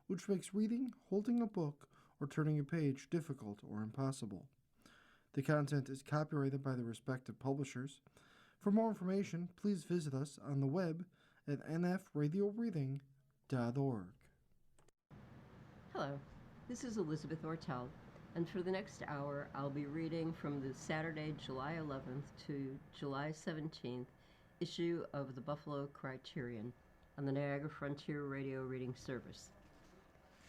which makes reading, holding a book, or turning a page difficult or impossible. The content is copyrighted by the respective publishers. For more information, please visit us on the web at nfradioreading.org. Hello, this is Elizabeth Ortel, and for the next hour I'll be reading from the Saturday, July 11th to July 17th issue of the Buffalo Criterion on the Niagara Frontier Radio Reading Service.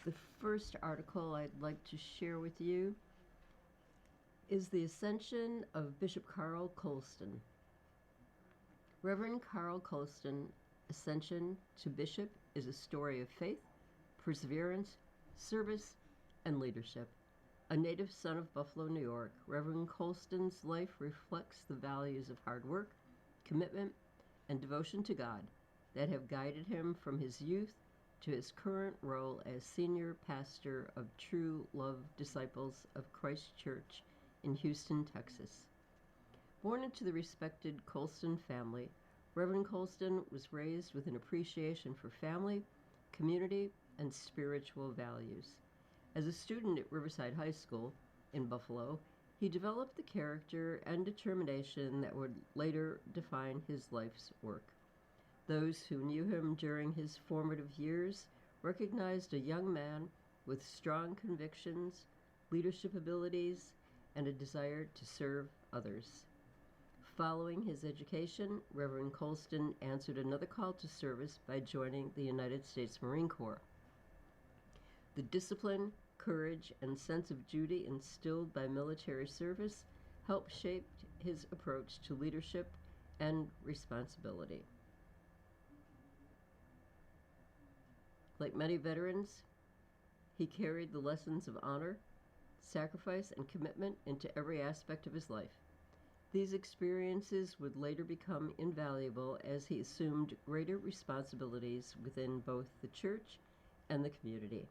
The first article I'd like to share with you is The Ascension of Bishop Carl Colston. Reverend Carl Colston, Ascension to Bishop, is a story of faith, perseverance, service, and leadership. A native son of Buffalo, New York, Reverend Colston's life reflects the values of hard work, commitment, and devotion to God that have guided him from his youth to his current role as senior pastor of True Love Disciples of Christ Church in Houston, Texas. Born into the respected Colston family, Reverend Colston was raised with an appreciation for family, community, and spiritual values. As a student at Riverside High School in Buffalo, he developed the character and determination that would later define his life's work. Those who knew him during his formative years recognized a young man with strong convictions, leadership abilities, and a desire to serve others. Following his education, Reverend Colston answered another call to service by joining the United States Marine Corps. The discipline, courage, and sense of duty instilled by military service helped shape his approach to leadership and responsibility. Like many veterans, he carried the lessons of honor, sacrifice, and commitment into every aspect of his life. These experiences would later become invaluable as he assumed greater responsibilities within both the church and the community.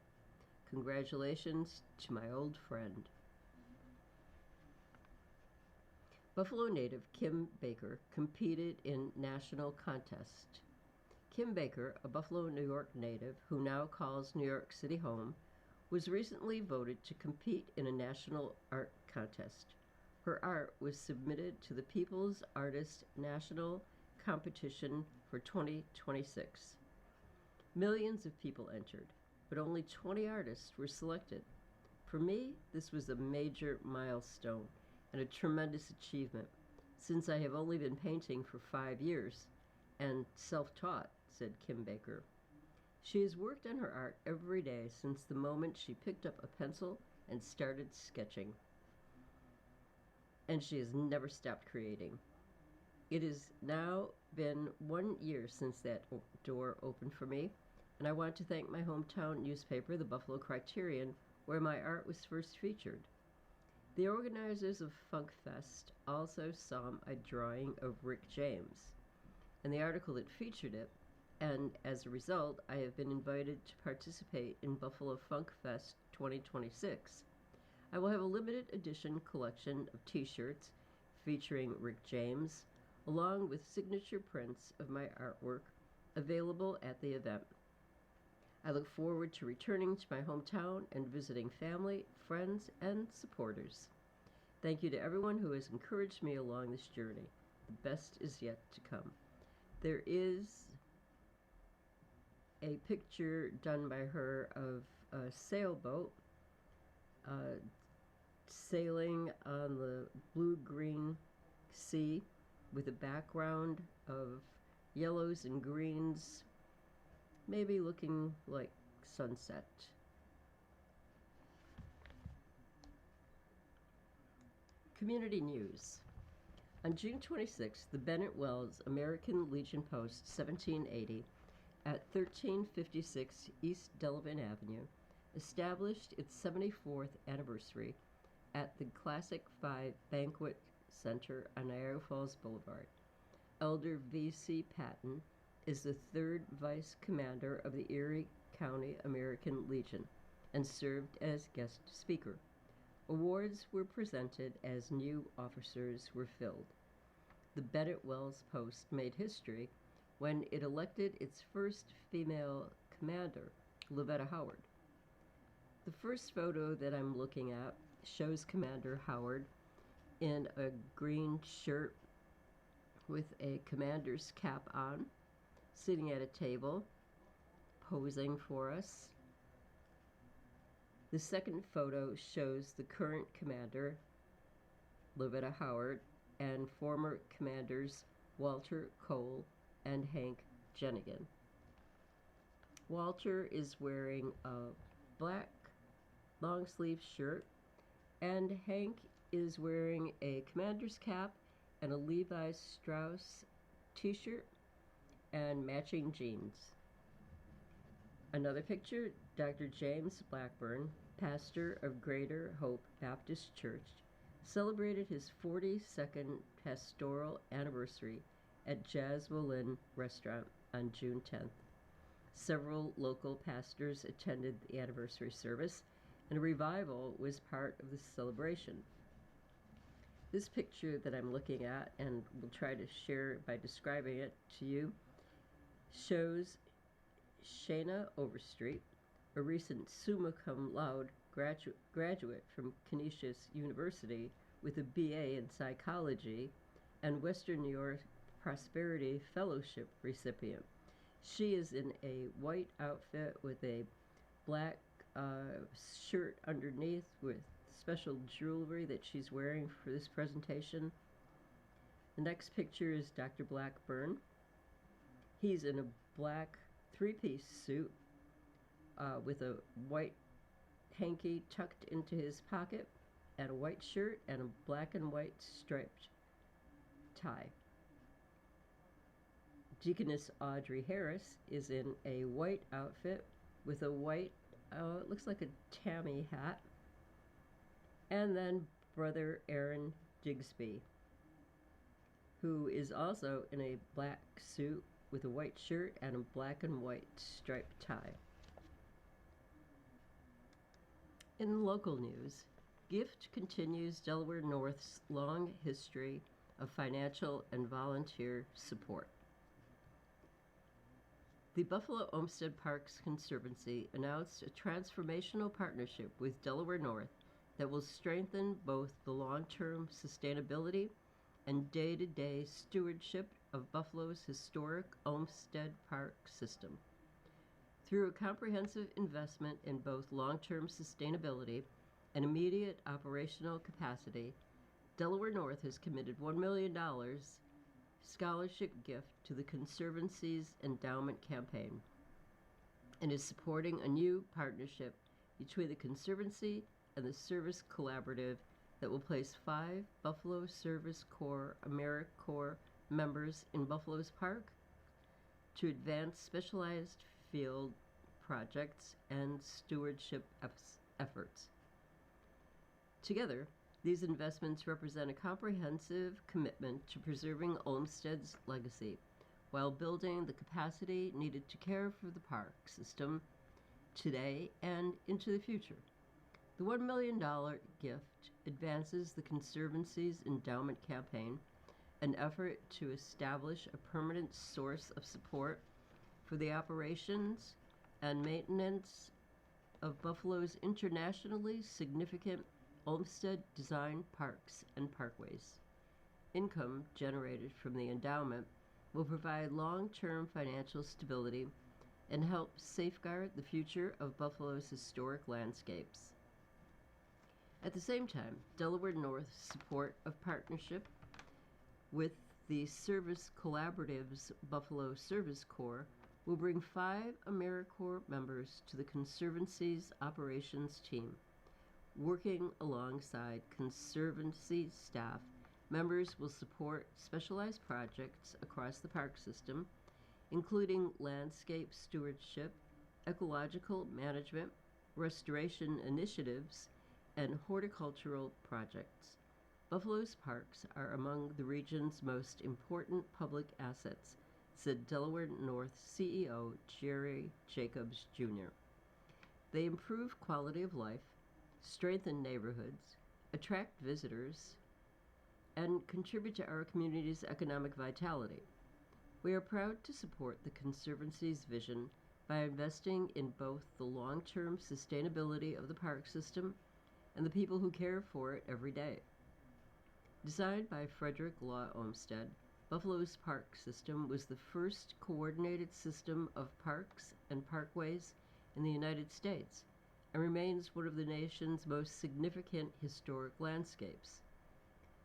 Congratulations to my old friend. Buffalo native Kim Baker competed in national contest. Kim Baker, a Buffalo, New York native who now calls New York City home, was recently voted to compete in a national art contest. Her art was submitted to the People's Artist National Competition for 2026. Millions of people entered, but only 20 artists were selected. For me, this was a major milestone and a tremendous achievement, since I have only been painting for 5 years and self-taught, said Kim Baker. She has worked on her art every day since the moment she picked up a pencil and started sketching. And she has never stopped creating. It has now been 1 year since that door opened for me, and I want to thank my hometown newspaper, the Buffalo Criterion, where my art was first featured. The organizers of Funk Fest also saw a drawing of Rick James, and the article that featured it, and as a result, I have been invited to participate in Buffalo Funk Fest 2026. I will have a limited edition collection of t-shirts featuring Rick James, along with signature prints of my artwork available at the event. I look forward to returning to my hometown and visiting family, friends, and supporters. Thank you to everyone who has encouraged me along this journey. The best is yet to come. There is a picture done by her of a sailboat sailing on the blue-green sea with a background of yellows and greens, maybe looking like sunset. Community news. On June 26, the Bennett Wells American Legion Post 1780 at 1356 East Delavan Avenue established its 74th anniversary at the Classic 5 Banquet Center on Niagara Falls Boulevard. Elder V.C. Patton is the third vice commander of the Erie County American Legion and served as guest speaker. Awards were presented as new officers were filled. The Bennett Wells Post made history when it elected its first female commander, Lavetta Howard. The first photo that I'm looking at shows Commander Howard in a green shirt with a commander's cap on, sitting at a table, posing for us. The second photo shows the current commander, Loretta Howard, and former commanders Walter Cole and Hank Jenigan. Walter is wearing a black long-sleeve shirt, and Hank is wearing a commander's cap and a Levi Strauss t-shirt and matching jeans. Another picture, Dr. James Blackburn, pastor of Greater Hope Baptist Church, celebrated his 42nd pastoral anniversary at Jasmine Inn Restaurant on June 10th. Several local pastors attended the anniversary service, and a revival was part of the celebration. This picture that I'm looking at, and will try to share by describing it to you, shows Shayna Overstreet, a recent summa cum laude graduate from Canisius University with a BA in psychology and Western New York Prosperity Fellowship recipient. She is in a white outfit with a black shirt underneath with special jewelry that she's wearing for this presentation. The next picture is Dr. Blackburn. He's in a black three-piece suit with a white hanky tucked into his pocket and a white shirt and a black and white striped tie. Deaconess Audrey Harris is in a white outfit with a white, it looks like a Tammy hat. And then Brother Aaron Digsby, who is also in a black suit with a white shirt and a black and white striped tie. In local news, GIFT continues Delaware North's long history of financial and volunteer support. The Buffalo Olmsted Parks Conservancy announced a transformational partnership with Delaware North that will strengthen both the long-term sustainability and day-to-day stewardship of Buffalo's historic Olmsted Park system. Through a comprehensive investment in both long-term sustainability and immediate operational capacity, Delaware North has committed $1 million scholarship gift to the Conservancy's endowment campaign and is supporting a new partnership between the Conservancy and the Service Collaborative that will place 5 Buffalo Service Corps AmeriCorps members in Buffalo's park to advance specialized field projects and stewardship efforts. Together, these investments represent a comprehensive commitment to preserving Olmsted's legacy while building the capacity needed to care for the park system today and into the future. The $1 million gift advances the Conservancy's endowment campaign, an effort to establish a permanent source of support for the operations and maintenance of Buffalo's internationally significant Olmsted design parks and parkways. Income generated from the endowment will provide long-term financial stability and help safeguard the future of Buffalo's historic landscapes. At the same time, Delaware North's support of partnership with the Service Collaborative's Buffalo Service Corps will bring 5 AmeriCorps members to the Conservancy's operations team. Working alongside Conservancy staff, members will support specialized projects across the park system, including landscape stewardship, ecological management, restoration initiatives, and horticultural projects. Buffalo's parks are among the region's most important public assets, said Delaware North CEO Jerry Jacobs Jr. They improve quality of life, strengthen neighborhoods, attract visitors, and contribute to our community's economic vitality. We are proud to support the Conservancy's vision by investing in both the long-term sustainability of the park system and the people who care for it every day. Designed by Frederick Law Olmsted, Buffalo's park system was the first coordinated system of parks and parkways in the United States and remains one of the nation's most significant historic landscapes.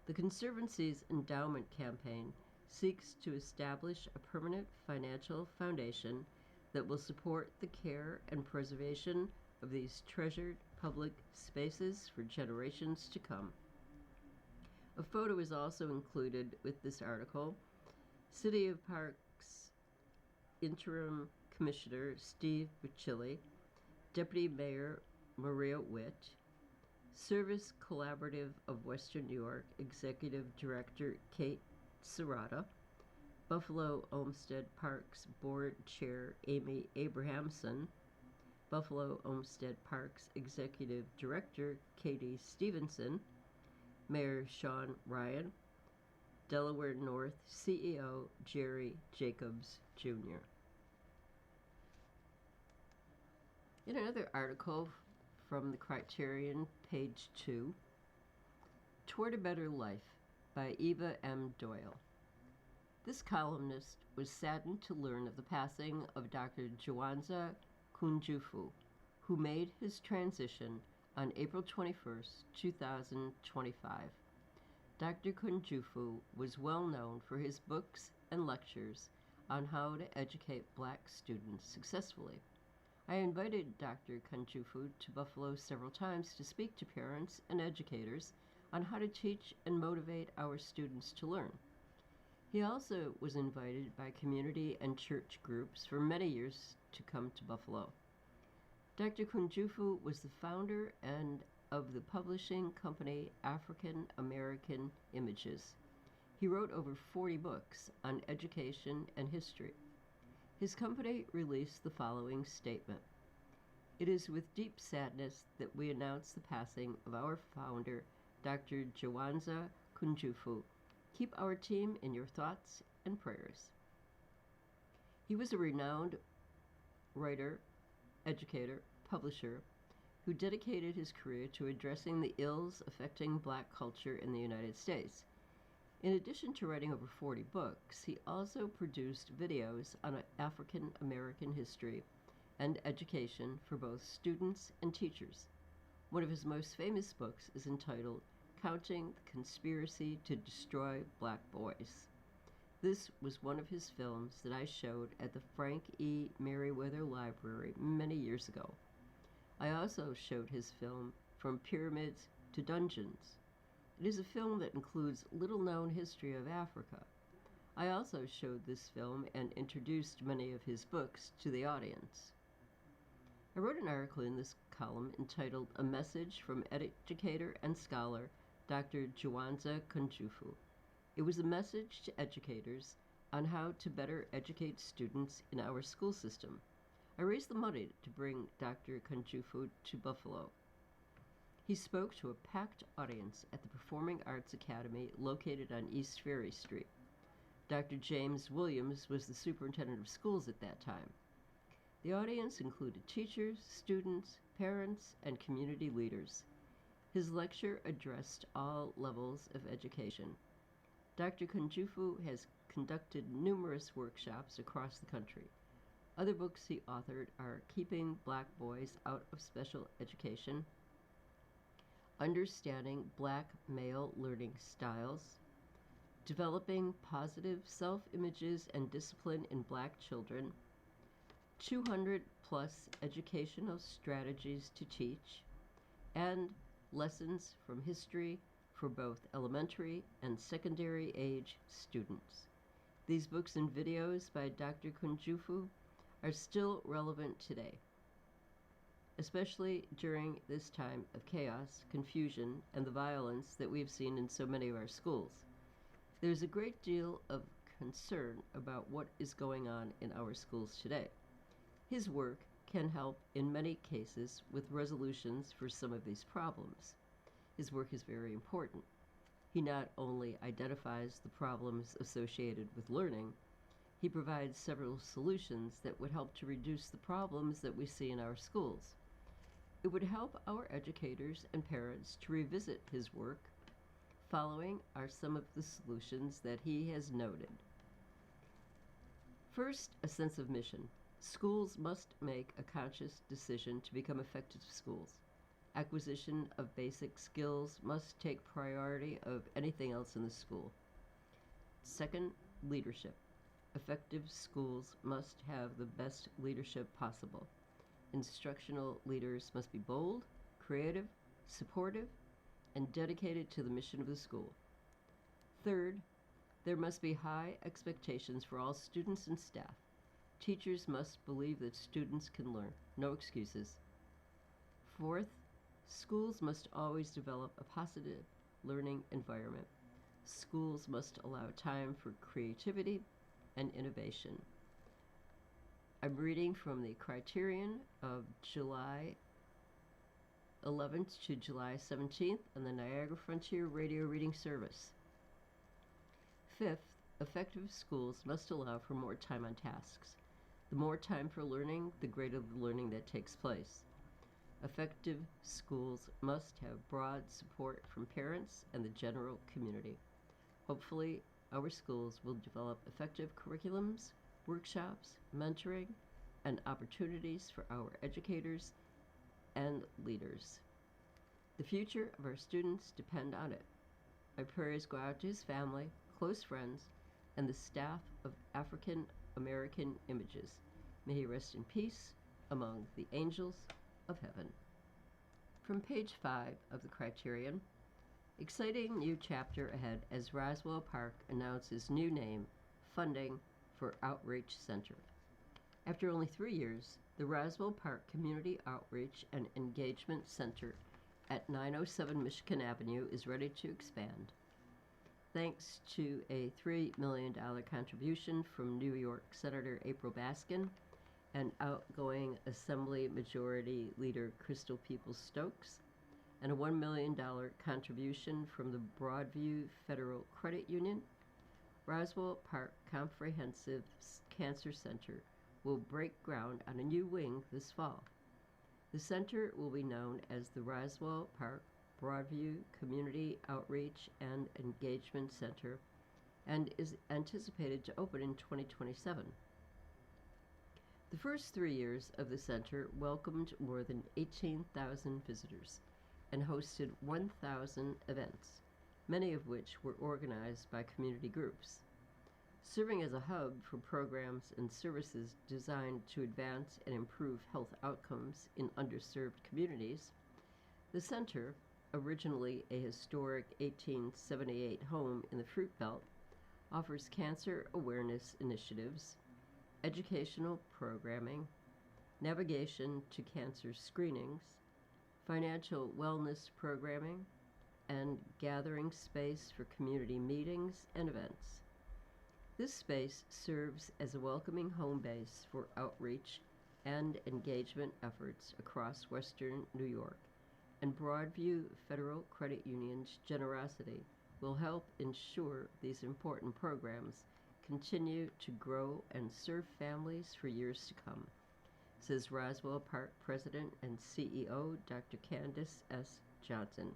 The Conservancy's endowment campaign seeks to establish a permanent financial foundation that will support the care and preservation of these treasured public spaces for generations to come. A photo is also included with this article. City of Parks Interim Commissioner Steve Bacilli, Deputy Mayor Maria Witt, Service Collaborative of Western New York Executive Director Kate Serrata, Buffalo Olmsted Parks Board Chair Amy Abrahamson, Buffalo Olmsted Parks Executive Director Katie Stevenson, Mayor Sean Ryan, Delaware North CEO Jerry Jacobs Jr. In another article from the Criterion, page 2, Toward a Better Life by Eva M. Doyle. This columnist was saddened to learn of the passing of Dr. Juwanza Kunjufu, who made his transition on April 21st, 2025. Dr. Kunjufu was well known for his books and lectures on how to educate Black students successfully. I invited Dr. Kunjufu to Buffalo several times to speak to parents and educators on how to teach and motivate our students to learn. He also was invited by community and church groups for many years to come to Buffalo. Dr. Kunjufu was the founder and of the publishing company African American Images. He wrote over 40 books on education and history. His company released the following statement: "It is with deep sadness that we announce the passing of our founder, Dr. Juwanza Kunjufu. Keep our team in your thoughts and prayers." He was a renowned writer, educator, publisher, who dedicated his career to addressing the ills affecting Black culture in the United States. In addition to writing over 40 books, he also produced videos on African American history and education for both students and teachers. One of his most famous books is entitled Counting the Conspiracy to Destroy Black Boys. This was one of his films that I showed at the Frank E. Merriweather Library many years ago. I also showed his film From Pyramids to Dungeons. It is a film that includes little-known history of Africa. I also showed this film and introduced many of his books to the audience. I wrote an article in this column entitled A Message from Educator and Scholar Dr. Juwanza Kunjufu. It was a message to educators on how to better educate students in our school system. I raised the money to bring Dr. Kunjufu to Buffalo. He spoke to a packed audience at the Performing Arts Academy located on East Ferry Street. Dr. James Williams was the superintendent of schools at that time. The audience included teachers, students, parents, and community leaders. His lecture addressed all levels of education. Dr. Kunjufu has conducted numerous workshops across the country. Other books he authored are Keeping Black Boys Out of Special Education, Understanding Black Male Learning Styles, Developing Positive Self-Images and Discipline in Black Children, 200 plus educational strategies to teach, and Lessons from History for both elementary and secondary age students. These books and videos by Dr. Kunjufu are still relevant today, especially during this time of chaos, confusion, and the violence that we've seen in so many of our schools. There's a great deal of concern about what is going on in our schools today. His work can help in many cases with resolutions for some of these problems. His work is very important. He not only identifies the problems associated with learning, He provides several solutions that would help to reduce the problems that we see in our schools. It would help our educators and parents to revisit his work. Following are some of the solutions that he has noted. First, a sense of mission. Schools must make a conscious decision to become effective schools. Acquisition of basic skills must take priority of anything else in the school. Second, leadership. Effective schools must have the best leadership possible. Instructional leaders must be bold, creative, supportive, and dedicated to the mission of the school. Third, there must be high expectations for all students and staff. Teachers must believe that students can learn, no excuses. Fourth, schools must always develop a positive learning environment. Schools must allow time for creativity and innovation. I'm reading from the Criterion of July 11th to July 17th on the Niagara Frontier Radio Reading Service. Fifth, effective schools must allow for more time on tasks. The more time for learning, the greater the learning that takes place. Effective schools must have broad support from parents and the general community. Hopefully, our schools will develop effective curriculums, workshops, mentoring, and opportunities for our educators and leaders. The future of our students depend on it. My prayers go out to his family, close friends, and the staff of African American Images. May he rest in peace among the angels of heaven. From page 5 of the Criterion, exciting new chapter ahead as Roswell Park announces new name, funding for Outreach Center. After only 3 years, the Roswell Park Community Outreach and Engagement Center at 907 Michigan Avenue is ready to expand. Thanks to a $3 million contribution from New York Senator April Baskin and outgoing Assembly Majority Leader Crystal Peoples-Stokes, and a $1 million contribution from the Broadview Federal Credit Union, Roswell Park Comprehensive Cancer Center will break ground on a new wing this fall. The center will be known as the Roswell Park Broadview Community Outreach and Engagement Center and is anticipated to open in 2027. The first 3 years of the center welcomed more than 18,000 visitors and hosted 1,000 events, many of which were organized by community groups. Serving as a hub for programs and services designed to advance and improve health outcomes in underserved communities, the center, originally a historic 1878 home in the Fruit Belt, offers cancer awareness initiatives, educational programming, navigation to cancer screenings, financial wellness programming, and gathering space for community meetings and events. This space serves as a welcoming home base for outreach and engagement efforts across Western New York, and Broadview Federal Credit Union's generosity will help ensure these important programs continue to grow and serve families for years to come, says Roswell Park President and CEO Dr. Candace S. Johnson.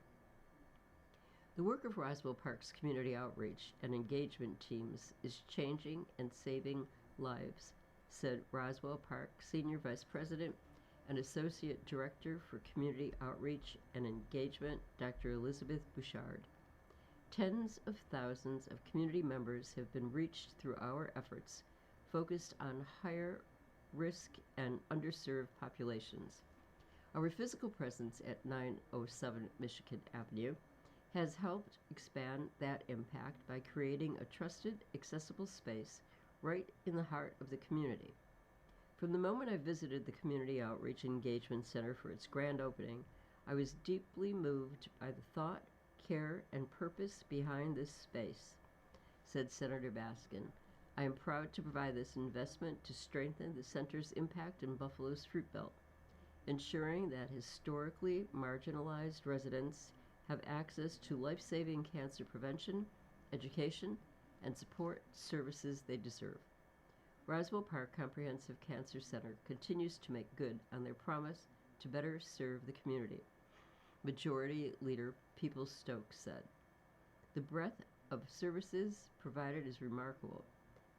The work of Roswell Park's community outreach and engagement teams is changing and saving lives, said Roswell Park Senior Vice President and Associate Director for Community Outreach and Engagement, Dr. Elizabeth Bouchard. Tens of thousands of community members have been reached through our efforts focused on higher risk and underserved populations. Our physical presence at 907 Michigan Avenue has helped expand that impact by creating a trusted, accessible space right in the heart of the community. From the moment I visited the Community Outreach Engagement Center for its grand opening, I was deeply moved by the thought, care, and purpose behind this space, said Senator Baskin. I am proud to provide this investment to strengthen the center's impact in Buffalo's Fruit Belt, ensuring that historically marginalized residents have access to life-saving cancer prevention, education, and support services they deserve. Roswell Park Comprehensive Cancer Center continues to make good on their promise to better serve the community. Majority Leader People Stokes said, "The breadth of services provided is remarkable,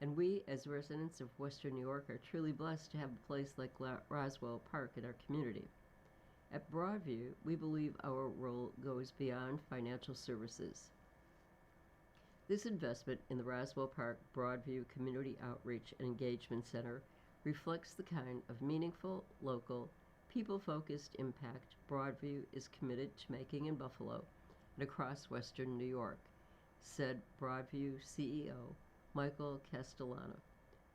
and we, as residents of Western New York, are truly blessed to have a place like Roswell Park in our community. At Broadview, we believe our role goes beyond financial services. This investment in the Roswell Park Broadview Community Outreach and Engagement Center reflects the kind of meaningful, local, people-focused impact Broadview is committed to making in Buffalo and across Western New York," said Broadview CEO Michael Castellano.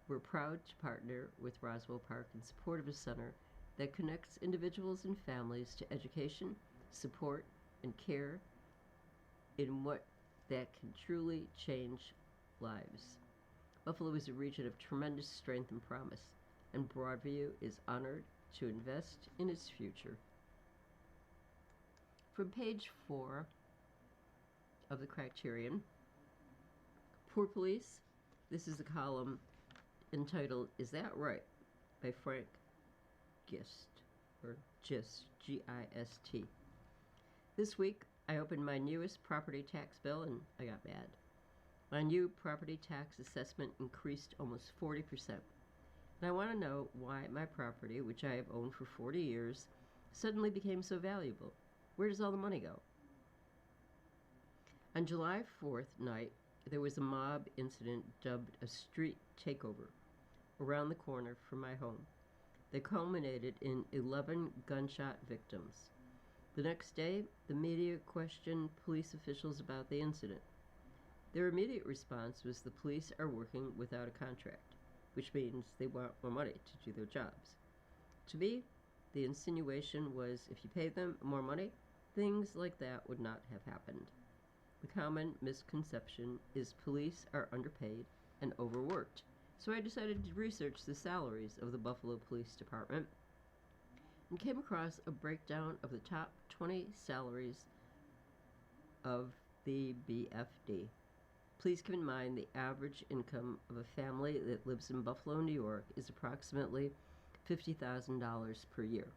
"We're proud to partner with Roswell Park in support of a center that connects individuals and families to education, support, and care in what that can truly change lives. Buffalo is a region of tremendous strength and promise, and Broadview is honored to invest in its future." From page 4 of the Criterion, Poor Police, this is a column entitled "Is That Right?" by Frank Gist, or Gist, G-I-S-T. "This week, I opened my newest property tax bill and I got mad. My new property tax assessment increased almost 40%. And I want to know why my property, which I have owned for 40 years, suddenly became so valuable. Where does all the money go?" On July 4th night, there was a mob incident dubbed a street takeover around the corner from my home that culminated in 11 gunshot victims. The next day, the media questioned police officials about the incident. Their immediate response was the police are working without a contract, which means they want more money to do their jobs. To me, the insinuation was if you paid them more money, things like that would not have happened. The common misconception is police are underpaid and overworked, so I decided to research the salaries of the Buffalo Police Department and came across a breakdown of the top 20 salaries of the BFD. Please keep in mind the average income of a family that lives in Buffalo, New York is approximately $50,000 per year.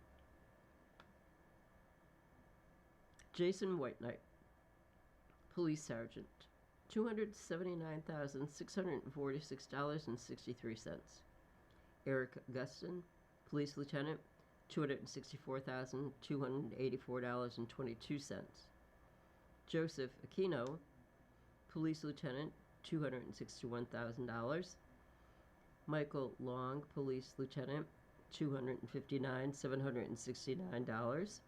Jason Whiteknight, Police Sergeant, $279,646.63. Eric Gustin, Police Lieutenant, $264,284.22. Joseph Aquino, Police Lieutenant, $261,000. Michael Long, Police Lieutenant, $259,769.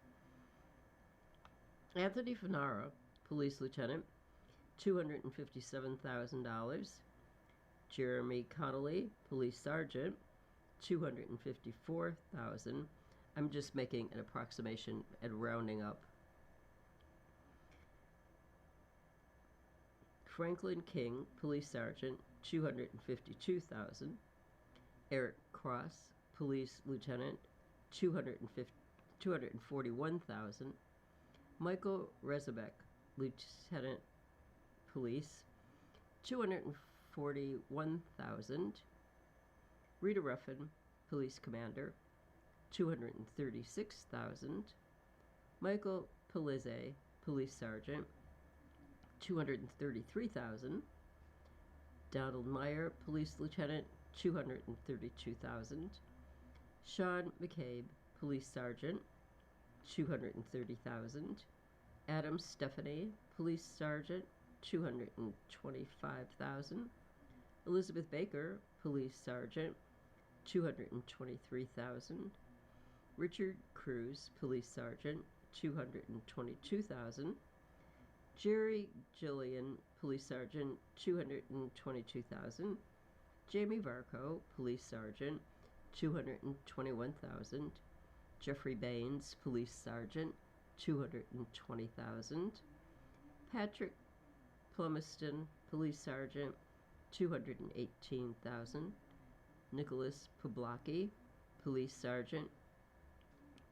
Anthony Fanara, Police Lieutenant, $257,000. Jeremy Connolly, Police Sergeant, $254,000. I'm just making an approximation and rounding up. Franklin King, Police Sergeant, $252,000. Eric Cross, Police Lieutenant, $241,000. Michael Rezabek, Lieutenant Police, $241,000. Rita Ruffin, Police Commander, $236,000. Michael Pelizze, Police Sergeant, $233,000. Donald Meyer, Police Lieutenant, $232,000. Sean McCabe, Police Sergeant, $230,000. Adam Stephanie, Police Sergeant, $225,000. Elizabeth Baker, Police Sergeant, $223,000. Richard Cruz, Police Sergeant, $222,000. Jerry Gillian, Police Sergeant, $222,000. Jamie Varco, Police Sergeant, $221,000. Jeffrey Baines, Police Sergeant, $220,000. Patrick Plumiston, Police Sergeant, $218,000. Nicholas Poblacki, Police Sergeant,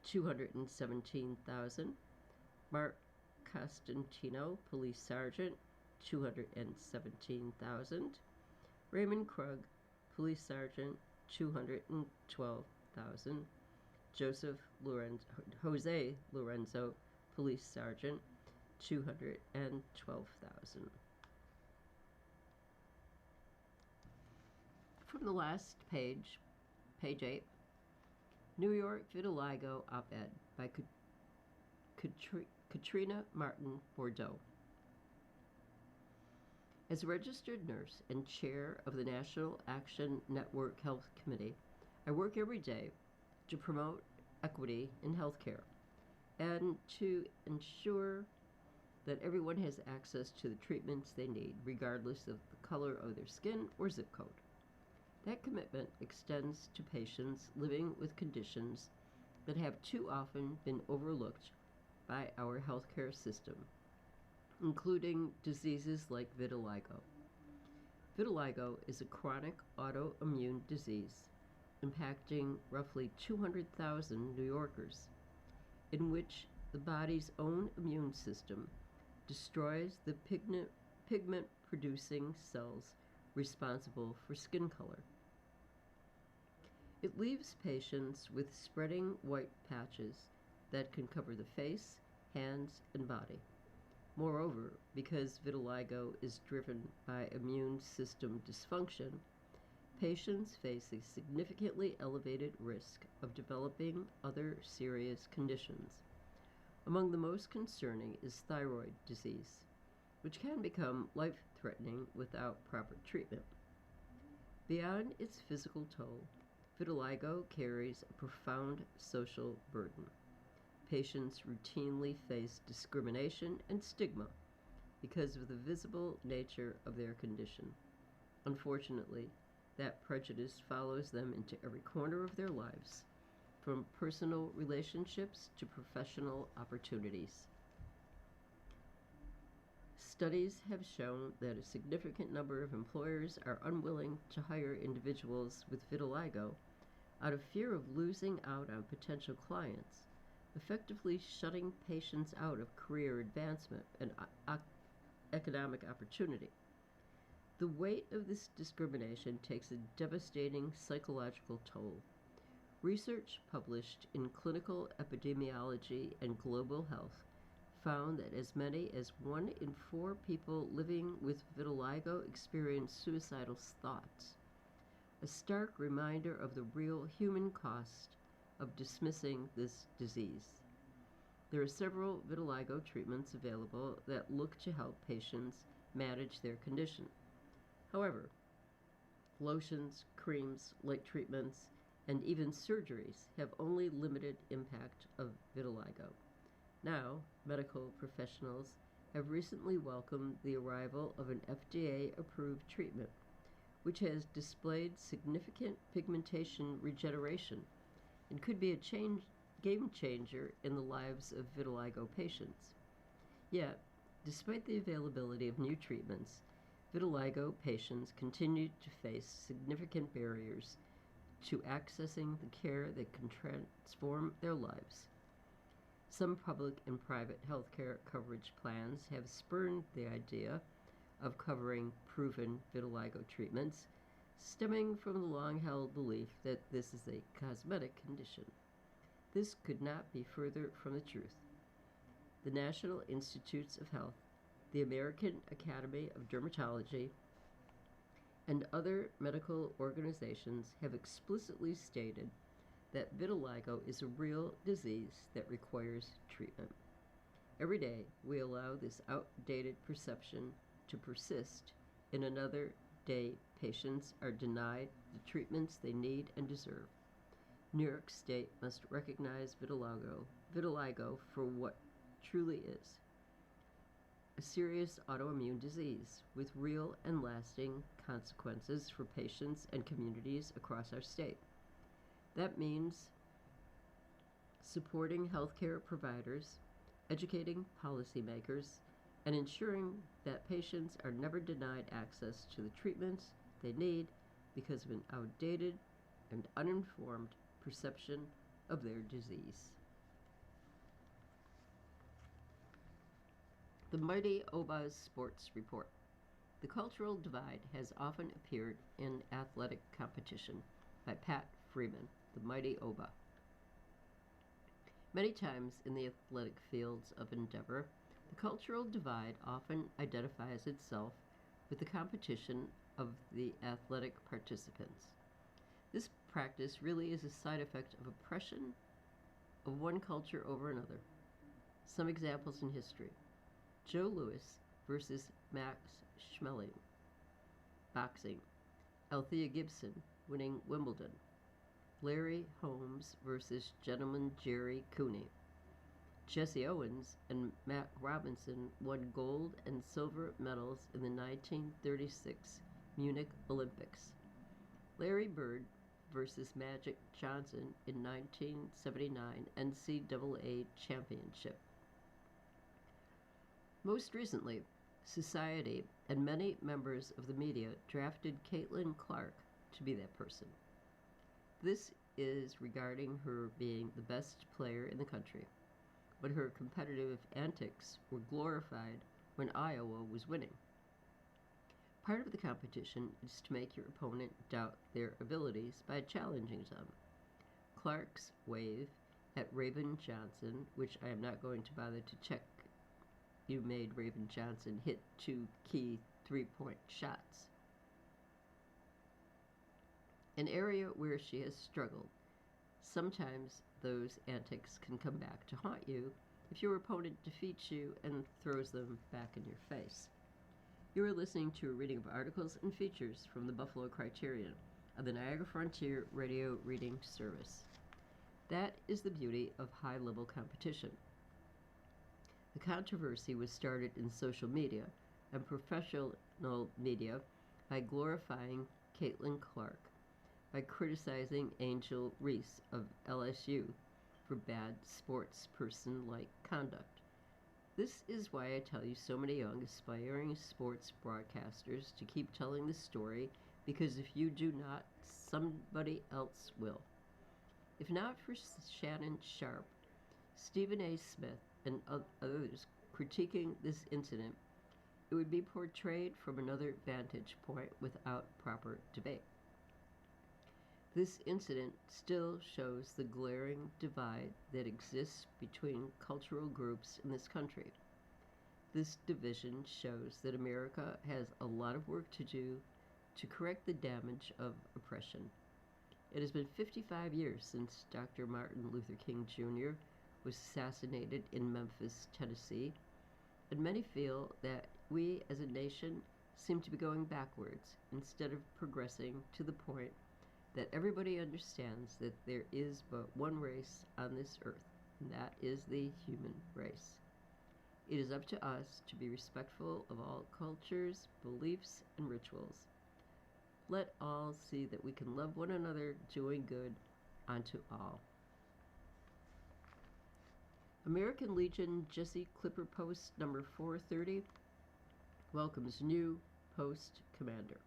$217,000. Mark Costantino, Police Sergeant, $217,000. Raymond Krug, Police Sergeant, 212,000. Jose Lorenzo, Police Sergeant, 212,000. From the last page, page 8, New York Vitiligo Op-Ed by Katrina Martin Bordeaux. As a registered nurse and chair of the National Action Network Health Committee, I work every day to promote equity in healthcare and to ensure that everyone has access to the treatments they need, regardless of the color of their skin or zip code. That commitment extends to patients living with conditions that have too often been overlooked by our healthcare system, including diseases like vitiligo. Vitiligo is a chronic autoimmune disease impacting roughly 200,000 New Yorkers, in which the body's own immune system destroys the pigment-producing cells responsible for skin color. It leaves patients with spreading white patches that can cover the face, hands, and body. Moreover, because vitiligo is driven by immune system dysfunction, patients face a significantly elevated risk of developing other serious conditions. Among the most concerning is thyroid disease, which can become life-threatening without proper treatment. Beyond its physical toll, vitiligo carries a profound social burden. Patients routinely face discrimination and stigma because of the visible nature of their condition. Unfortunately, that prejudice follows them into every corner of their lives, from personal relationships to professional opportunities. Studies have shown that a significant number of employers are unwilling to hire individuals with vitiligo out of fear of losing out on potential clients, effectively shutting patients out of career advancement and economic opportunity. The weight of this discrimination takes a devastating psychological toll. Research published in Clinical Epidemiology and Global Health found that as many as 1 in 4 people living with vitiligo experience suicidal thoughts, a stark reminder of the real human cost of dismissing this disease. There are several vitiligo treatments available that look to help patients manage their condition. However, lotions, creams, light treatments, and even surgeries have only limited impact of vitiligo. Now, medical professionals have recently welcomed the arrival of an FDA-approved treatment, which has displayed significant pigmentation regeneration and could be a game changer in the lives of vitiligo patients. Yet, despite the availability of new treatments, vitiligo patients continue to face significant barriers to accessing the care that can transform their lives. Some public and private healthcare coverage plans have spurned the idea of covering proven vitiligo treatments, stemming from the long-held belief that this is a cosmetic condition. This could not be further from the truth. The National Institutes of Health, the American Academy of Dermatology, and other medical organizations have explicitly stated that vitiligo is a real disease that requires treatment. Every day, we allow this outdated perception to persist. In another day, patients are denied the treatments they need and deserve. New York State must recognize vitiligo for what truly is: a serious autoimmune disease with real and lasting consequences for patients and communities across our state. That means supporting healthcare providers, educating policymakers, and ensuring that patients are never denied access to the treatments they need because of an outdated and uninformed perception of their disease. The Mighty Obaz Sports Report. The Cultural Divide has often appeared in athletic competition by Pat Freeman, the mighty Oba. Many times in the athletic fields of endeavor, the cultural divide often identifies itself with the competition of the athletic participants. This practice really is a side effect of oppression of one culture over another. Some examples in history: Joe Louis versus Max Schmeling, boxing; Althea Gibson winning Wimbledon; Larry Holmes versus Gentleman Jerry Cooney; Jesse Owens and Matt Robinson won gold and silver medals in the 1936 Munich Olympics; Larry Bird versus Magic Johnson in 1979 NCAA Championship. Most recently, society and many members of the media drafted Caitlin Clark to be that person. This is regarding her being the best player in the country, but her competitive antics were glorified when Iowa was winning. Part of the competition is to make your opponent doubt their abilities by challenging them. Clark's wave at Raven Johnson, which I am not going to bother to check, you made Raven Johnson hit 2 key 3-point shots. An area where she has struggled. Sometimes those antics can come back to haunt you if your opponent defeats you and throws them back in your face. You are listening to a reading of articles and features from the Buffalo Criterion of the Niagara Frontier Radio Reading Service. That is the beauty of high-level competition. The controversy was started in social media and professional media by glorifying Caitlin Clark, by criticizing Angel Reese of LSU for bad sportsperson-like conduct. This is why I tell you so many young, aspiring sports broadcasters to keep telling the story, because if you do not, somebody else will. If not for Shannon Sharp, Stephen A. Smith, and others critiquing this incident, it would be portrayed from another vantage point without proper debate. This incident still shows the glaring divide that exists between cultural groups in this country. This division shows that America has a lot of work to do to correct the damage of oppression. It has been 55 years since Dr. Martin Luther King Jr. was assassinated in Memphis, Tennessee, and many feel that we as a nation seem to be going backwards instead of progressing to the point that everybody understands that there is but one race on this earth, and that is the human race. It is up to us to be respectful of all cultures, beliefs, and rituals. Let all see that we can love one another, doing good unto all. American Legion Jesse Clipper Post number 430 welcomes new post commander.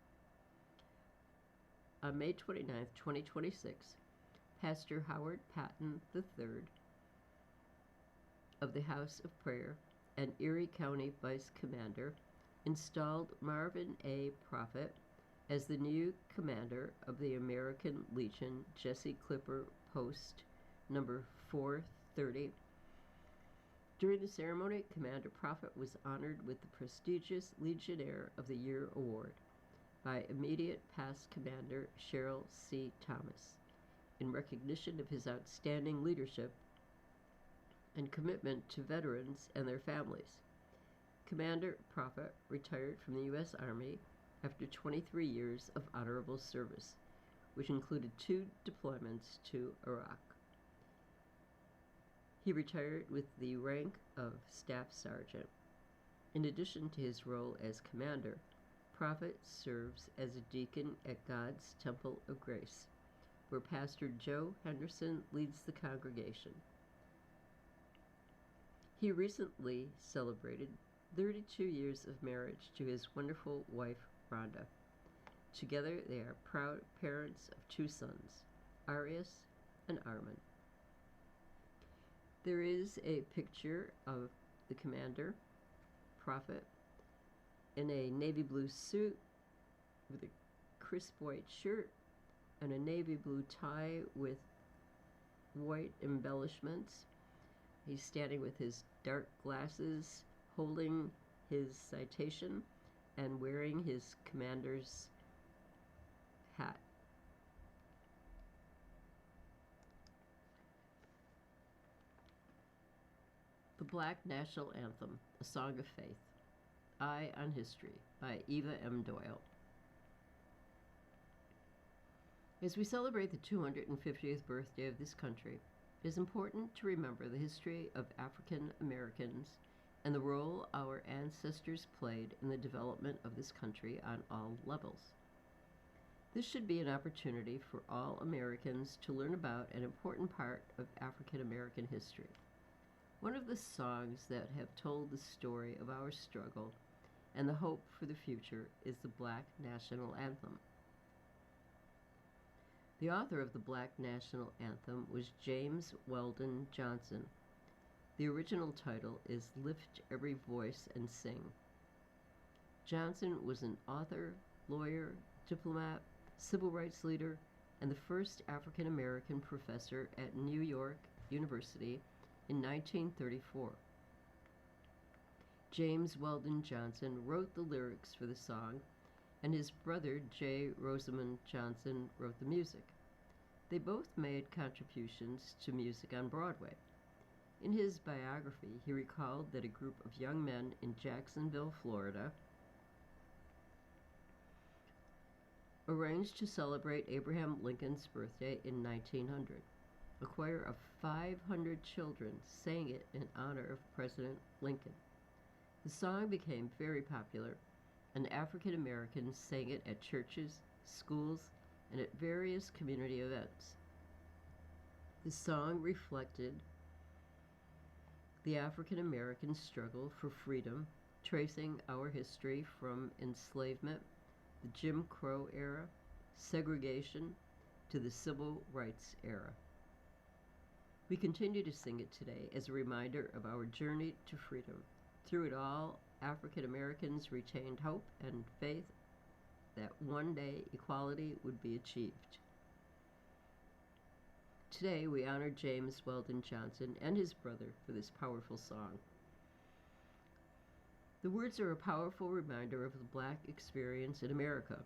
On May 29, 2026, Pastor Howard Patton III of the House of Prayer and Erie County Vice Commander installed Marvin A. Prophet as the new commander of the American Legion Jesse Clipper Post number 430. During the ceremony, Commander Prophet was honored with the prestigious Legionnaire of the Year award by immediate past Commander Cheryl C. Thomas in recognition of his outstanding leadership and commitment to veterans and their families. Commander Prophet retired from the U.S. Army after 23 years of honorable service, which included 2 deployments to Iraq. He retired with the rank of Staff Sergeant. In addition to his role as commander, Prophet serves as a deacon at God's Temple of Grace, where Pastor Joe Henderson leads the congregation. He recently celebrated 32 years of marriage to his wonderful wife, Rhonda. Together, they are proud parents of 2 sons, Arias and Armin. There is a picture of the commander, Prophet, in a navy blue suit with a crisp white shirt and a navy blue tie with white embellishments. He's standing with his dark glasses, holding his citation, and wearing his commander's hat. The Black National Anthem, A Song of Faith. Eye on History by Eva M. Doyle. As we celebrate the 250th birthday of this country, it is important to remember the history of African Americans and the role our ancestors played in the development of this country on all levels. This should be an opportunity for all Americans to learn about an important part of African American history. One of the songs that have told the story of our struggle and the hope for the future is the Black National Anthem. The author of the Black National Anthem was James Weldon Johnson. The original title is Lift Every Voice and Sing. Johnson was an author, lawyer, diplomat, civil rights leader, and the first African American professor at New York University in 1934. James Weldon Johnson wrote the lyrics for the song, and his brother J. Rosamond Johnson wrote the music. They both made contributions to music on Broadway. In his biography, he recalled that a group of young men in Jacksonville, Florida, arranged to celebrate Abraham Lincoln's birthday in 1900. A choir of 500 children sang it in honor of President Lincoln. The song became very popular, and African Americans sang it at churches, schools, and at various community events. The song reflected the African American struggle for freedom, tracing our history from enslavement, the Jim Crow era, segregation, to the Civil Rights era. We continue to sing it today as a reminder of our journey to freedom. Through it all, African Americans retained hope and faith that one day equality would be achieved. Today, we honor James Weldon Johnson and his brother for this powerful song. The words are a powerful reminder of the Black experience in America.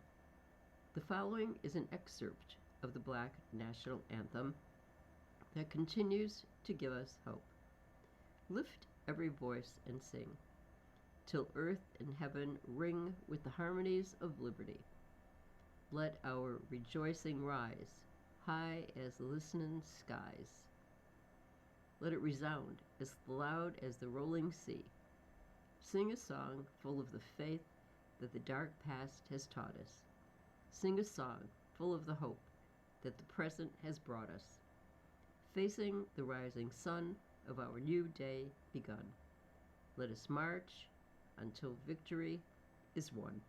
The following is an excerpt of the Black National Anthem that continues to give us hope. Lift every voice and sing, till earth and heaven ring with the harmonies of liberty. Let our rejoicing rise, high as listening skies. Let it resound as loud as the rolling sea. Sing a song full of the faith that the dark past has taught us. Sing a song full of the hope that the present has brought us, facing the rising sun of our new day begun. Let us march until victory is won.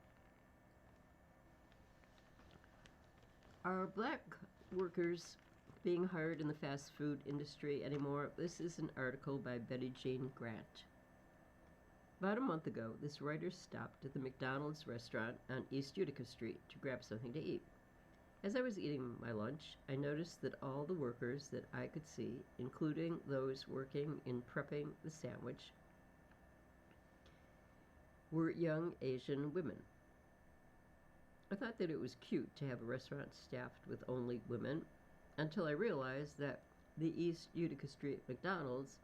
Are Black workers being hired in the fast food industry anymore? This is an article by Betty Jean Grant. About a month ago, this writer stopped at the McDonald's restaurant on East Utica Street to grab something to eat. As I was eating my lunch, I noticed that all the workers that I could see, including those working in prepping the sandwich, were young Asian women. I thought that it was cute to have a restaurant staffed with only women, until I realized that the East Utica Street McDonald's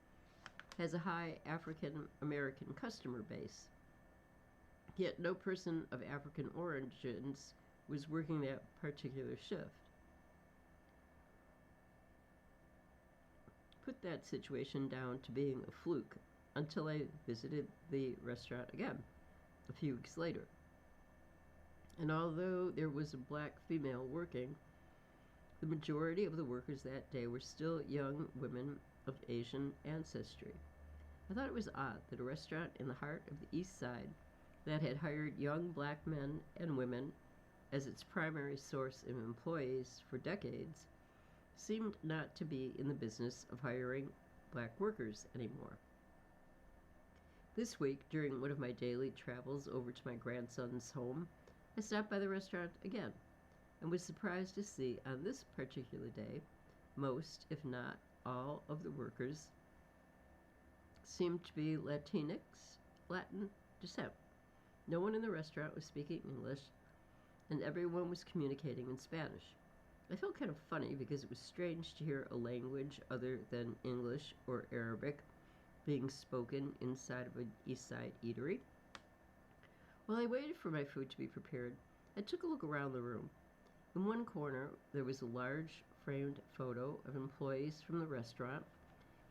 has a high African American customer base. Yet no person of African origins was working that particular shift. Put that situation down to being a fluke until I visited the restaurant again a few weeks later. And although there was a Black female working, the majority of the workers that day were still young women of Asian ancestry. I thought it was odd that a restaurant in the heart of the East Side that had hired young Black men and women as its primary source of employees for decades seemed not to be in the business of hiring Black workers anymore. This week, during one of my daily travels over to my grandson's home, I stopped by the restaurant again and was surprised to see on this particular day most, if not all, of the workers seemed to be Latin descent. No one in the restaurant was speaking English, and everyone was communicating in Spanish. I felt kind of funny because it was strange to hear a language other than English or Arabic being spoken inside of an East Side eatery. While I waited for my food to be prepared, I took a look around the room. In one corner, there was a large framed photo of employees from the restaurant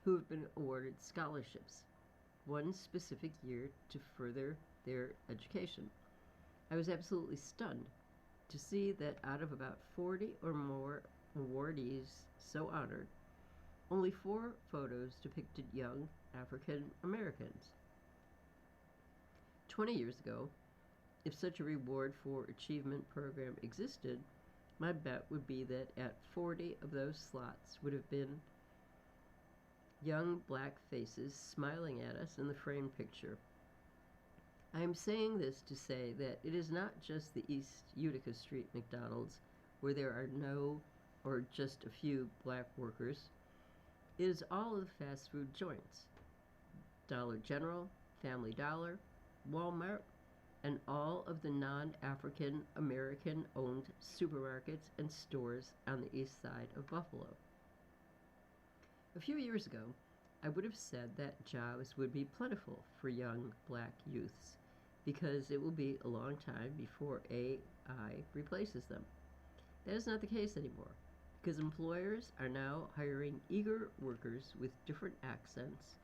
who have been awarded scholarships, one specific year to further their education. I was absolutely stunned to see that out of about 40 or more awardees so honored, only 4 photos depicted young African Americans. 20 years ago, if such a reward for achievement program existed, my bet would be that at 40 of those slots would have been young black faces smiling at us in the framed picture. I am saying this to say that it is not just the East Utica Street McDonald's where there are no or just a few black workers. It is all of the fast food joints. Dollar General, Family Dollar, Walmart, and all of the non-African American owned supermarkets and stores on the east side of Buffalo. A few years ago, I would have said that jobs would be plentiful for young black youths because it will be a long time before AI replaces them. That is not the case anymore because employers are now hiring eager workers with different accents,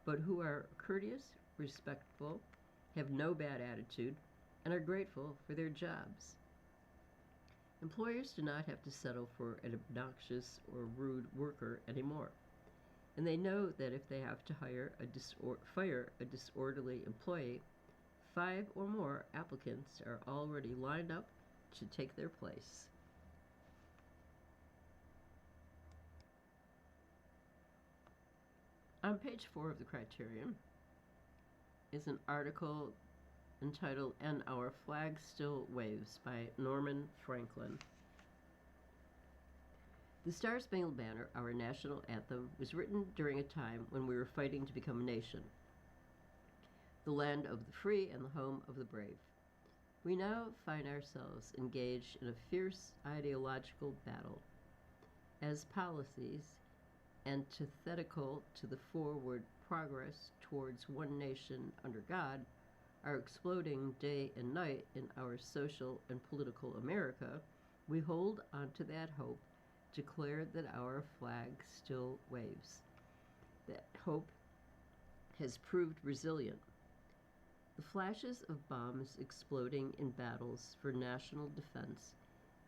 but who are courteous, respectful, have no bad attitude, and are grateful for their jobs. Employers do not have to settle for an obnoxious or rude worker anymore, and they know that if they have to fire a disorderly employee, 5 or more applicants are already lined up to take their place. On page 4 of the Criterion is an article entitled "And Our Flag Still Waves" by Norman Franklin. The Star-Spangled Banner, our national anthem, was written during a time when we were fighting to become a nation, the land of the free and the home of the brave. We now find ourselves engaged in a fierce ideological battle, as policies antithetical to the forward progress towards one nation under God are exploding day and night in our social and political America. We hold on to that hope, declare that our flag still waves. That hope has proved resilient. The flashes of bombs exploding in battles for national defense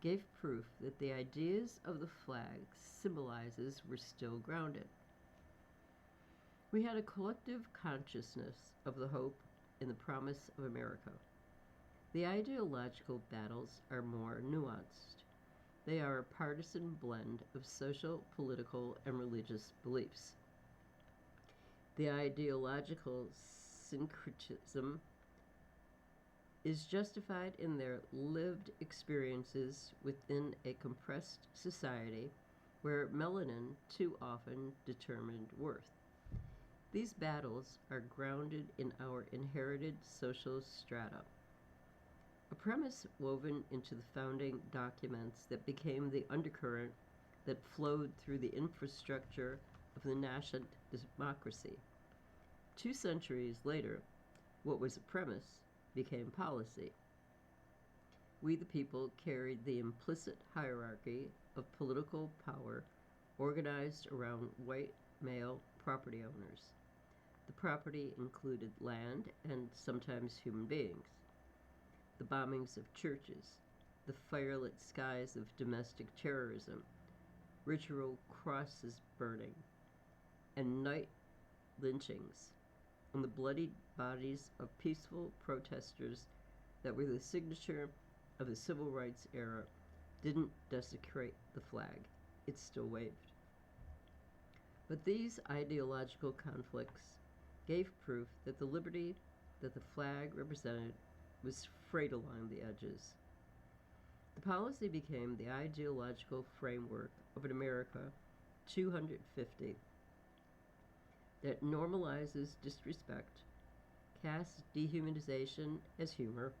gave proof that the ideas of the flag symbolizes were still grounded. We had a collective consciousness of the hope in the promise of America. The ideological battles are more nuanced. They are a partisan blend of social, political, and religious beliefs. The ideological syncretism is justified in their lived experiences within a compressed society where melanin too often determined worth. These battles are grounded in our inherited social strata, a premise woven into the founding documents that became the undercurrent that flowed through the infrastructure of the nascent democracy. 2 centuries later, what was a premise became policy. We the people carried the implicit hierarchy of political power organized around white male property owners. The property included land and sometimes human beings. The bombings of churches, the firelit skies of domestic terrorism, ritual crosses burning, and night lynchings, and the bloodied bodies of peaceful protesters that were the signature of the civil rights era didn't desecrate the flag. It still waved. But these ideological conflicts gave proof that the liberty that the flag represented was frayed along the edges. The policy became the ideological framework of an America 250 that normalizes disrespect, casts dehumanization as humor,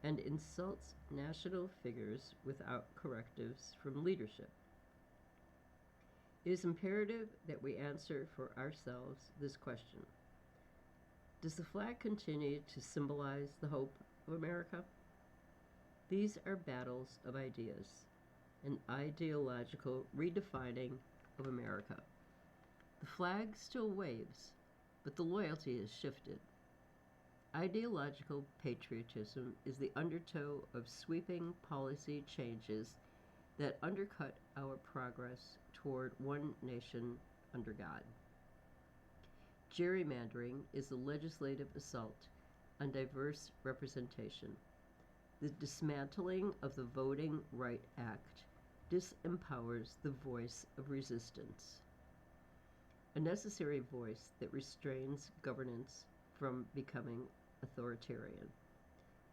and insults national figures without correctives from leadership. It is imperative that we answer for ourselves this question. Does the flag continue to symbolize the hope of America? These are battles of ideas, an ideological redefining of America. The flag still waves, but the loyalty has shifted. Ideological patriotism is the undertow of sweeping policy changes that undercut our progress toward one nation under God. Gerrymandering is the legislative assault on diverse representation. The dismantling of the Voting Right Act disempowers the voice of resistance, a necessary voice that restrains governance from becoming authoritarian.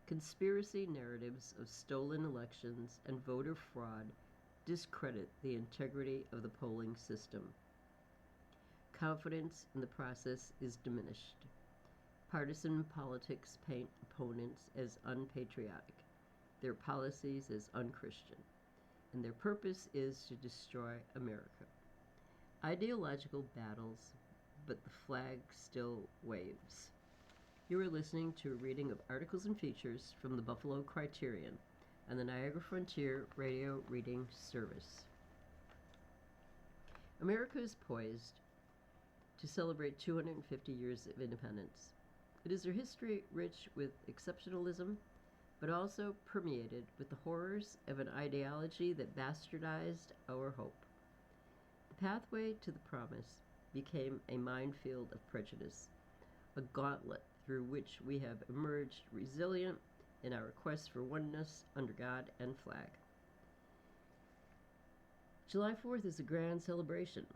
Conspiracy narratives of stolen elections and voter fraud discredit the integrity of the polling system. Confidence in the process is diminished. Partisan politics paint opponents as unpatriotic, their policies as unchristian, and their purpose is to destroy America. Ideological battles, but the flag still waves. You are listening to a reading of articles and features from the Buffalo Criterion on the Niagara Frontier Radio Reading Service. America is poised to celebrate 250 years of independence. It is a history rich with exceptionalism, but also permeated with the horrors of an ideology that bastardized our hope. The pathway to the promise became a minefield of prejudice, a gauntlet through which we have emerged resilient in our quest for oneness under God and flag. July 4th is a grand celebration.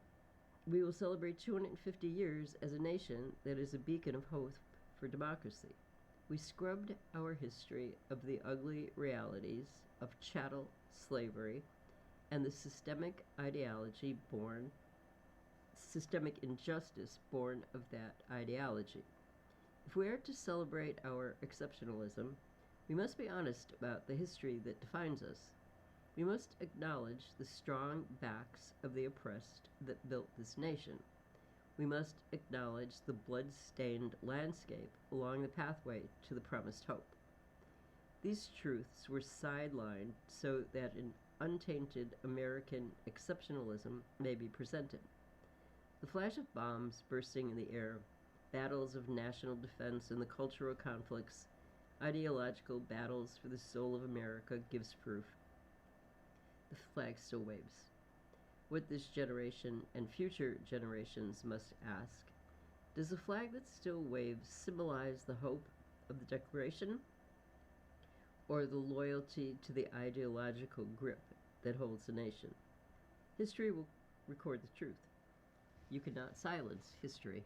We will celebrate 250 years as a nation that is a beacon of hope for democracy. We scrubbed our history of the ugly realities of chattel slavery and the systemic injustice born of that ideology. If we are to celebrate our exceptionalism, we must be honest about the history that defines us. We must acknowledge the strong backs of the oppressed that built this nation. We must acknowledge the blood-stained landscape along the pathway to the promised hope. These truths were sidelined so that an untainted American exceptionalism may be presented. The flash of bombs bursting in the air, battles of national defense and the cultural conflicts, ideological battles for the soul of America gives proof. The flag still waves. What this generation and future generations must ask, does the flag that still waves symbolize the hope of the Declaration or the loyalty to the ideological grip that holds the nation? History will record the truth. You cannot silence history.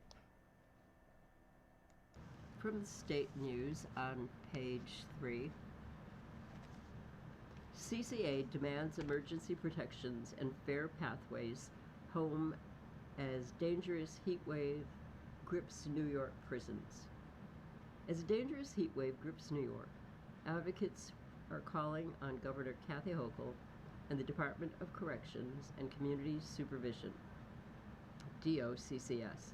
From the state news on page 3, CCA demands emergency protections and fair pathways home as dangerous heat wave grips New York prisons. As a dangerous heat wave grips New York, advocates are calling on Governor Kathy Hochul and the Department of Corrections and Community Supervision, DOCCS,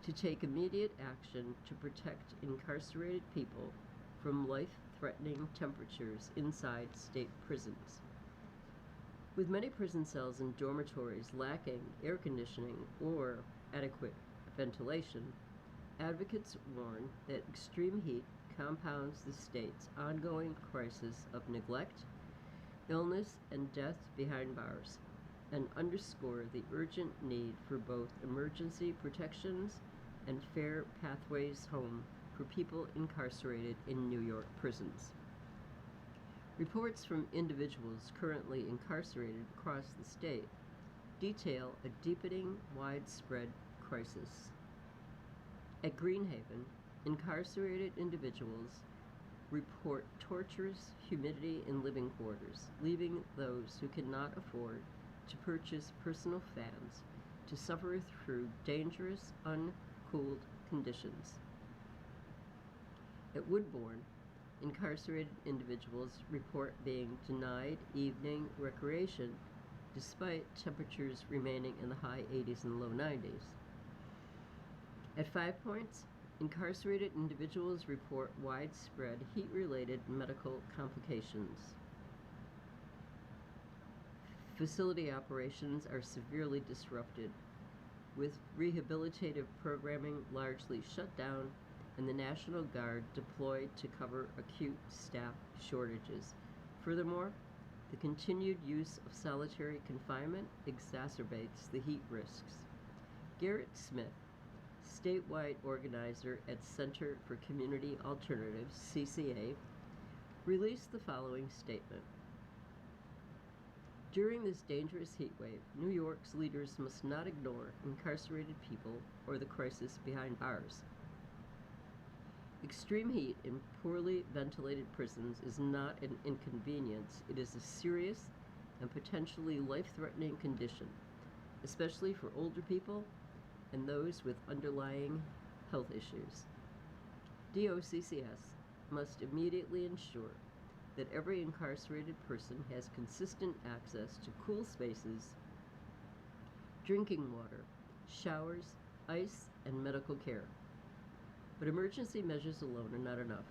to take immediate action to protect incarcerated people from life-threatening temperatures inside state prisons. With many prison cells and dormitories lacking air conditioning or adequate ventilation, advocates warn that extreme heat compounds the state's ongoing crisis of neglect, illness, and death behind bars, and underscore the urgent need for both emergency protections and fair pathways home for people incarcerated in New York prisons. Reports from individuals currently incarcerated across the state detail a deepening, widespread crisis. At Greenhaven, incarcerated individuals report torturous humidity in living quarters, leaving those who cannot afford to purchase personal fans to suffer through dangerous, uncooled conditions. At Woodbourne, incarcerated individuals report being denied evening recreation despite temperatures remaining in the high 80s and low 90s. At 5 Points, incarcerated individuals report widespread heat-related medical complications. Facility operations are severely disrupted, with rehabilitative programming largely shut down and the National Guard deployed to cover acute staff shortages. Furthermore, the continued use of solitary confinement exacerbates the heat risks. Garrett Smith, statewide organizer at Center for Community Alternatives, CCA, released the following statement. During this dangerous heat wave, New York's leaders must not ignore incarcerated people or the crisis behind bars. Extreme heat in poorly ventilated prisons is not an inconvenience. It is a serious and potentially life-threatening condition, especially for older people and those with underlying health issues. DOCCS must immediately ensure that every incarcerated person has consistent access to cool spaces, drinking water, showers, ice, and medical care. But emergency measures alone are not enough.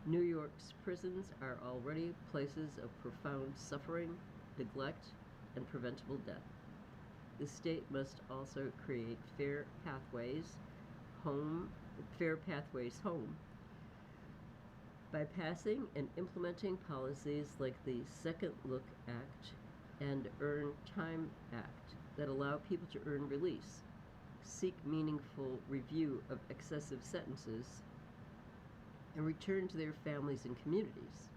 New York's prisons are already places of profound suffering, neglect, and preventable death. The state must also create fair pathways home by passing and implementing policies like the Second Look Act and Earn Time Act that allow people to earn release, seek meaningful review of excessive sentences, and return to their families and communities.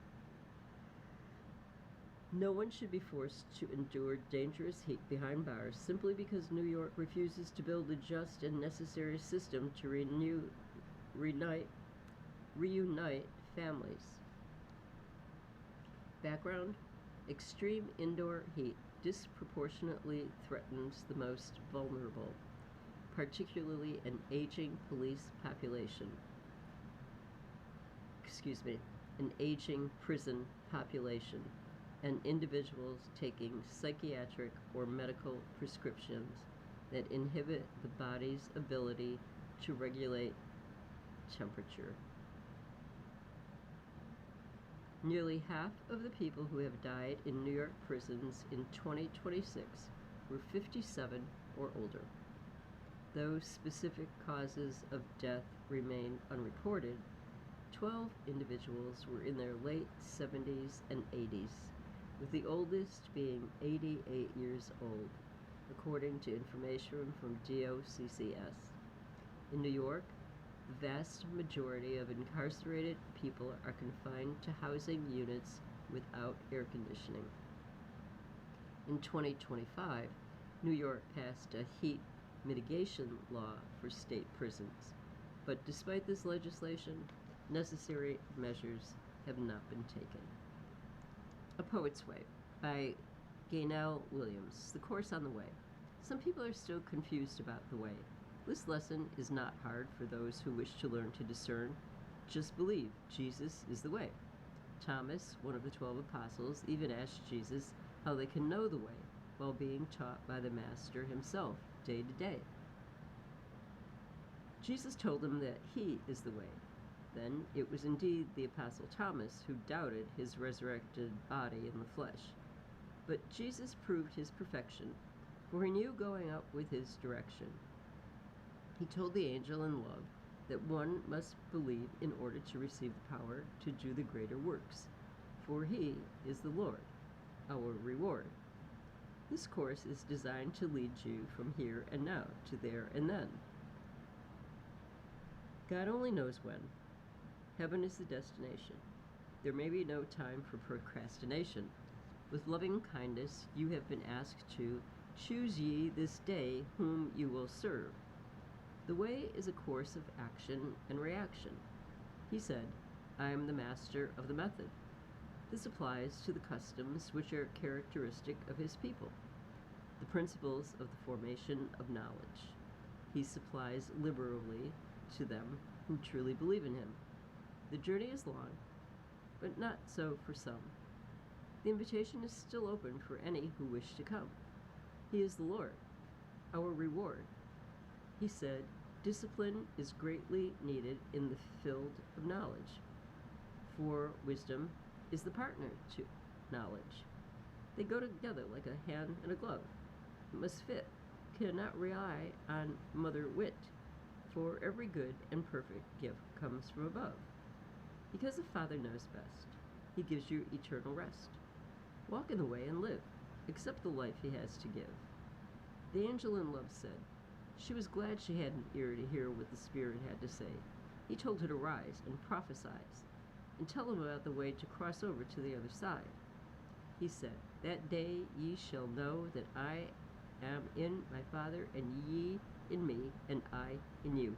No one should be forced to endure dangerous heat behind bars simply because New York refuses to build a just and necessary system to reunite families. Background: extreme indoor heat disproportionately threatens the most vulnerable, particularly an aging prison population, and individuals taking psychiatric or medical prescriptions that inhibit the body's ability to regulate temperature. Nearly half of the people who have died in New York prisons in 2026 were 57 or older. Though specific causes of death remain unreported, 12 individuals were in their late 70s and 80s, with the oldest being 88 years old, according to information from DOCCS. In New York, the vast majority of incarcerated people are confined to housing units without air conditioning. In 2025, New York passed a heat mitigation law for state prisons, but despite this legislation, necessary measures have not been taken. A Poet's Way by Gaynell Williams. The course on the way. Some people are still confused about the way. This lesson is not hard for those who wish to learn to discern. Just believe Jesus is the way. Thomas, one of the 12 apostles, even asked Jesus how they can know the way while being taught by the Master himself day to day. Jesus told them that he is the way. Then it was indeed the Apostle Thomas who doubted his resurrected body in the flesh. But Jesus proved his perfection, for he knew going up with his direction. He told the angel in love that one must believe in order to receive the power to do the greater works, for he is the Lord, our reward. This course is designed to lead you from here and now to there and then. God only knows when. Heaven is the destination. There may be no time for procrastination. With loving kindness, you have been asked to choose ye this day whom you will serve. The way is a course of action and reaction. He said, I am the master of the method. This applies to the customs which are characteristic of his people, the principles of the formation of knowledge. He supplies liberally to them who truly believe in him. The journey is long, but not so for some. The invitation is still open for any who wish to come. He is the Lord, our reward. He said, discipline is greatly needed in the field of knowledge, for wisdom is the partner to knowledge. They go together like a hand and a glove. It must fit, cannot rely on mother wit, for every good and perfect gift comes from above. Because the Father knows best, he gives you eternal rest. Walk in the way and live, accept the life he has to give. The angel in love said, she was glad she had an ear to hear what the Spirit had to say. He told her to rise and prophesy, and tell him about the way to cross over to the other side. He said, that day ye shall know that I am in my Father, and ye in me, and I in you.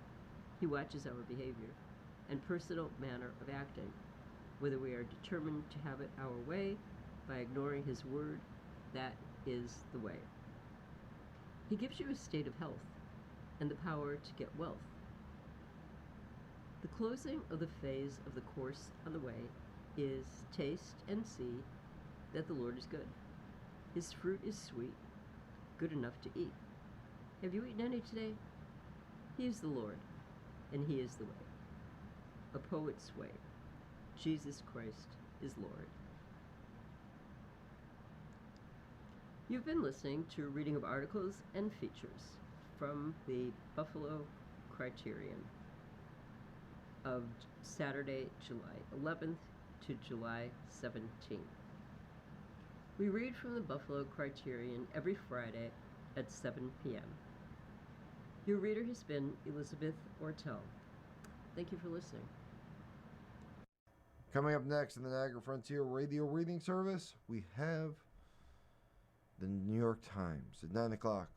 He watches our behavior and personal manner of acting, whether we are determined to have it our way by ignoring his word. That is the way. He gives you a state of health and the power to get wealth. The closing of the phase of the course on the way is taste and see that the Lord is good. His fruit is sweet, good enough to eat. Have you eaten any today? He is the Lord, and he is the way. A poet's way. Jesus Christ is Lord. You've been listening to a reading of articles and features from the Buffalo Criterion of Saturday, July 11th to July 17th. We read from the Buffalo Criterion every Friday at 7 p.m. Your reader has been Elizabeth Ortel. Thank you for listening. Coming up next in the Niagara Frontier Radio Reading Service, we have the New York Times at 9 o'clock.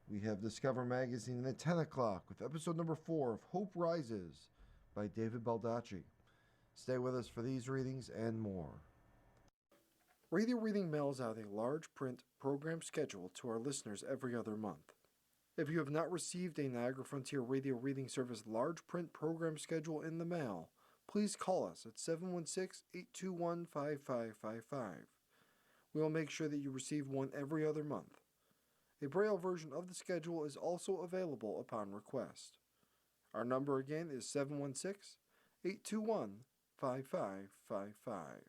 We have Discover Magazine at 10 o'clock with episode number 4 of Hope Rises by David Baldacci. Stay with us for these readings and more. Radio Reading mails out a large print program schedule to our listeners every other month. If you have not received a Niagara Frontier Radio Reading Service large print program schedule in the mail, please call us at 716-821-5555. We will make sure that you receive one every other month. A Braille version of the schedule is also available upon request. Our number again is 716-821-5555.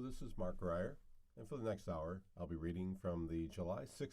this is Mark Ryer, and for the next hour, I'll be reading from the July 16th